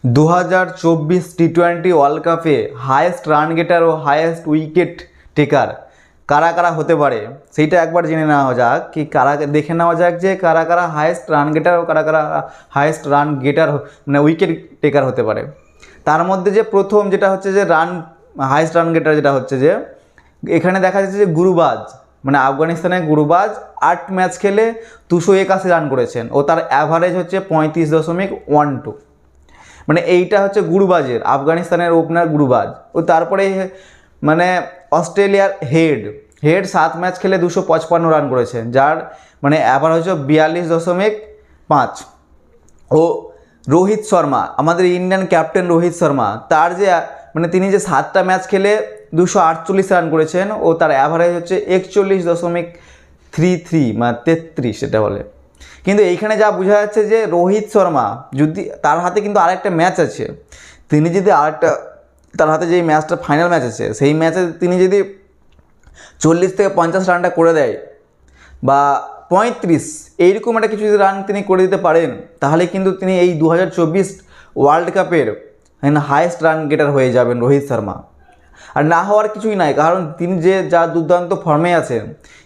2024 টি-20 world কাপে highest run গেটার ও highest wicket taker কারা কারা হতে পারে সেইটা একবার জেনে নেওয়া যাক। কি কারা দেখে নেওয়া যাক যে কারা কারা হায়েস্ট রান গেটার ও কারা কারা হায়েস্ট রান গেটার মানে উইকেট টেকার হতে পারে। তার মধ্যে যে প্রথম যেটা হচ্ছে যে হায়েস্ট রান গেটার যেটা হচ্ছে যে এখানে দেখা যাচ্ছে যে গুরবাজ মানে আফগানিস্তানের গুরবাজ 8 ম্যাচ খেলে 281 রান করেছেন ও তার অ্যাভারেজ হচ্ছে 35.12। মানে এইটা হচ্ছে গুরবাজের, আফগানিস্তানের ওপেনার গুরবাজ। ও তারপরে মানে অস্ট্রেলিয়ার হেড 7 ম্যাচ খেলে 255 রান করেছেন, যার মানে অ্যাভারেজ হচ্ছে 42.5। ও রোহিত শর্মা, আমাদের ইন্ডিয়ান ক্যাপ্টেন রোহিত শর্মা, তার যে মানে তিনি যে 7টা ম্যাচ খেলে 248 রান করেছেন ও তার অ্যাভারেজ হচ্ছে 41.33 মানে 33 সেটা বলে। কিন্তু এইখানে যা বোঝা যাচ্ছে যে রোহিত শর্মা যদি তার হাতে কিন্তু আরেকটা ম্যাচ আছে, তিনি যদি তার হাতে যেই ম্যাচটা ফাইনাল ম্যাচ আছে সেই ম্যাচে তিনি যদি 40 থেকে 50 রানটা করে দেয় বা 35 এইরকম একটা কিছু যদি রান তিনি করে দিতে পারেন, তাহলে কিন্তু তিনি এই 2024 ওয়ার্ল্ড কাপের হায়েস্ট রান গেটার হয়ে যাবেন রোহিত শর্মা। আর না হওয়ার কিছুই নাই, কারণ তিনি যা দুর্দান্ত ফর্মে আছেন,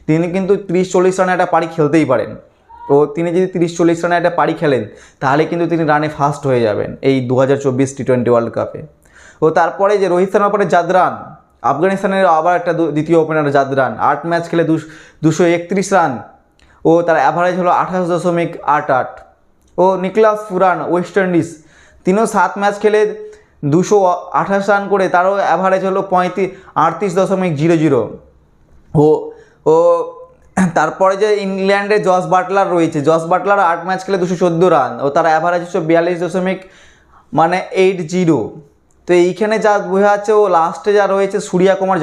তিনি কিন্তু 30-40 রানে একটা পারি খেলতেই পারেন। তো তিনি যদি 30-40 রানে একটা পারি খেলেন তাহলে কিন্তু তিনি রানে ফার্স্ট হয়ে যাবেন এই 2024 টি-20 ওয়ার্ল্ড কাপে। ও তারপরে যে রোহিত শর্মার পরে জাদরান, আফগানিস্তানের আবার একটা দ্বিতীয় ওপেনার জাদরান 8 ম্যাচ খেলে 231 রান ও তার অ্যাভারেজ হলো 28.88। ও নিকলাস পুরান ওয়েস্ট ইন্ডিজ, তিনিও 7 ম্যাচ খেলে 228 রান করে তারও অ্যাভারেজ হলো 38.00। ও তারপরে যে ইংল্যান্ডের জস বাটলার রয়েছে, জস বাটলার 8 ম্যাচ খেলে 214 রান ও তার অ্যাভারেজ হচ্ছে 42.80। তো এইখানে যা বোঝা যাচ্ছে ও লাস্টে যা রয়েছে সূর্য কুমার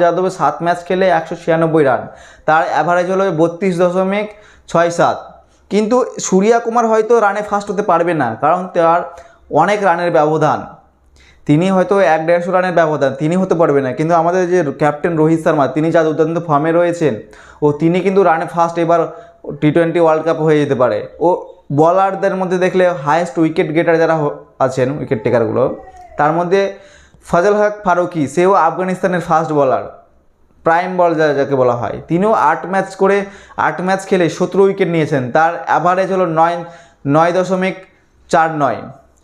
যাদবের 7 ম্যাচ খেলে 196 রান, তার অ্যাভারেজ হলো 32.67। কিন্তু সূর্য কুমার হয়তো রানে ফার্স্ট হতে পারবে না, কারণ তার অনেক রানের ব্যবধান, তিনি হয়তো 150 রানের ব্যবধান তিনি হতে পারবে না। কিন্তু আমাদের যে ক্যাপ্টেন রোহিত শর্মা, তিনি যা দুর্দান্ত ফর্মে রয়েছেন ও তিনি কিন্তু রানে ফার্স্ট এবার টি-20 ওয়ার্ল্ড কাপ হয়ে যেতে পারে। ও বলারদের মধ্যে দেখলে হায়েস্ট উইকেট গেটার যারা আছেন উইকেট টেকারগুলো, তার মধ্যে ফজল হক ফারুকি, সেও আফগানিস্তানের ফাস্ট বলার, প্রাইম বল যাকে বলা হয়, তিনিও 8 ম্যাচ খেলে 17 উইকেট নিয়েছেন, তার অ্যাভারেজ হলো 9.49।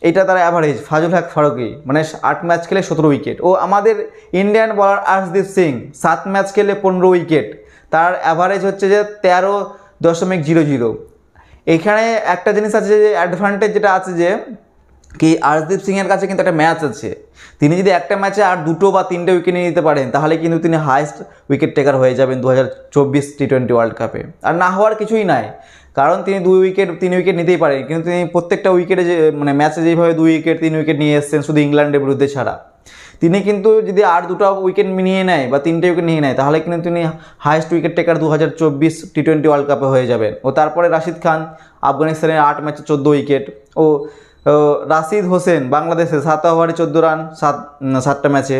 এটা তার অ্যাভারেজ ফজল হক ফারুকি, মানে 8 ম্যাচ খেলে 17 উইকেট। ও আমাদের ইন্ডিয়ান বলার আর্শদীপ সিং 7 ম্যাচ খেলে 15 উইকেট, তার অ্যাভারেজ হচ্ছে যে 13.00। এখানে একটা জিনিস আছে যে অ্যাডভান্টেজ যেটা আছে যে কি আর্শদীপ সিংয়ের কাছে কিন্তু একটা ম্যাচ আছে, তিনি যদি একটা ম্যাচে আর 2 বা 3টে উইকেট নিয়ে নিতে পারেন তাহলে কিন্তু তিনি হায়েস্ট উইকেট টেকার হয়ে যাবেন 2024 টি-20 ওয়ার্ল্ড কাপে। আর না হওয়ার কিছুই নাই, কারণ তিনি 2 উইকেট 3 উইকেট নিতেই পারেন, কিন্তু তিনি প্রত্যেকটা উইকেটে যে মানে ম্যাচে যেভাবে 2 উইকেট 3 উইকেট নিয়ে এসেছেন শুধু ইংল্যান্ডের বিরুদ্ধে ছাড়া, তিনি কিন্তু যদি আর 2টা উইকেট নিয়ে নেয় বা 3টে উইকেট নিয়ে নেয় তাহলে কিন্তু তিনি হায়েস্ট উইকেট টেকার 2024 টি-20 ওয়ার্ল্ড কাপে হয়ে যাবেন। ও তারপরে রাশিদ খান, আফগানিস্তানের 8 ম্যাচে 14 উইকেট। ও রাশিদ হোসেন, বাংলাদেশে 7 ওভারে 14 রান 7টা ম্যাচে।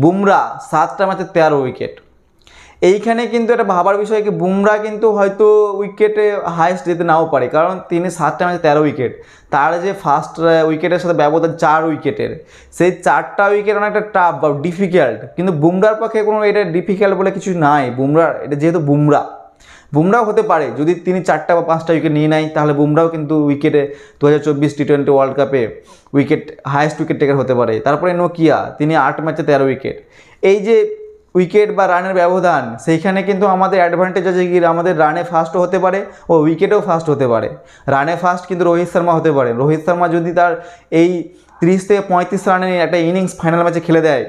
বুমরা 7টা ম্যাচে 13 উইকেট। এইখানে কিন্তু একটা ভাবার বিষয় কি বুমরা কিন্তু হয়তো উইকেটে হায়েস্ট যেতে নাও পারে, কারণ তিনি 7টা ম্যাচে 13 উইকেট, তার যে ফার্স্ট উইকেটের সাথে ব্যবধান 4 উইকেটের, সেই 4টা উইকেট অনেকটা টাফ বা ডিফিকাল্ট। কিন্তু বুমরার পক্ষে কোনো এটা ডিফিকাল্ট বলে কিছু নাই। বুমরার এটা যেহেতু বুমরাও হতে পারে, যদি তিনি 4টা বা 5টা উইকেট নিয়ে নেয় তাহলে বুমরাও কিন্তু উইকেটে 2024 টি-20 ওয়ার্ল্ড কাপে হায়েস্ট উইকেট টেকার হতে পারে। তারপরে নোকিয়া, তিনি 8 ম্যাচে 13 উইকেট। এই যে উইকেট বা রানের ব্যবধান, সেইখানে কিন্তু আমাদের অ্যাডভান্টেজ আছে কি আমাদের রানে ফার্স্টও হতে পারে ও উইকেটেও ফার্স্ট হতে পারে। রানে ফার্স্ট কিন্তু রোহিত শর্মা হতে পারে। রোহিত শর্মা যদি তার এই 30 থেকে 35 রানের একটা ইনিংস ফাইনাল ম্যাচে খেলে দেয়,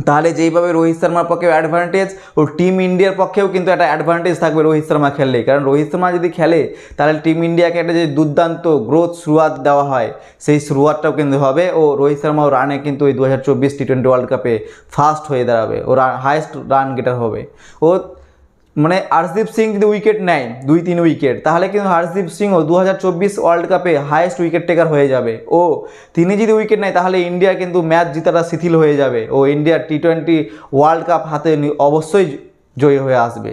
তাহলে যেইভাবে রোহিত শর্মার পক্ষে অ্যাডভান্টেজ ও টিম ইন্ডিয়ার পক্ষেও কিন্তু একটা অ্যাডভান্টেজ থাকবে রোহিত শর্মা খেললে। কারণ রোহিত শর্মা যদি খেলে তাহলে টিম ইন্ডিয়াকে একটা যে দুর্দান্ত শুরুয়াত দেওয়া হয় সেই শুরুয়াতটাও কিন্তু হবে। ও রোহিত শর্মাও রানে কিন্তু এই 2024 টি-20 ওয়ার্ল্ড কাপে ফার্স্ট হয়ে দাঁড়াবে, ও হায়েস্ট রান গেটার হবে। ও মানে আর্শদীপ সিং যদি উইকেট নেয় 2-3 উইকেট, তাহলে কিন্তু আর্শদীপ সিংও 2024 ওয়ার্ল্ড কাপে হায়েস্ট উইকেট টেকার হয়ে যাবে। ও তিনি যদি উইকেট নেয় তাহলে ইন্ডিয়া কিন্তু ম্যাচ জিতাটা শিথিল হয়ে যাবে ও ইন্ডিয়া টি-20 ওয়ার্ল্ড কাপ হাতে অবশ্যই জয়ী হয়ে আসবে।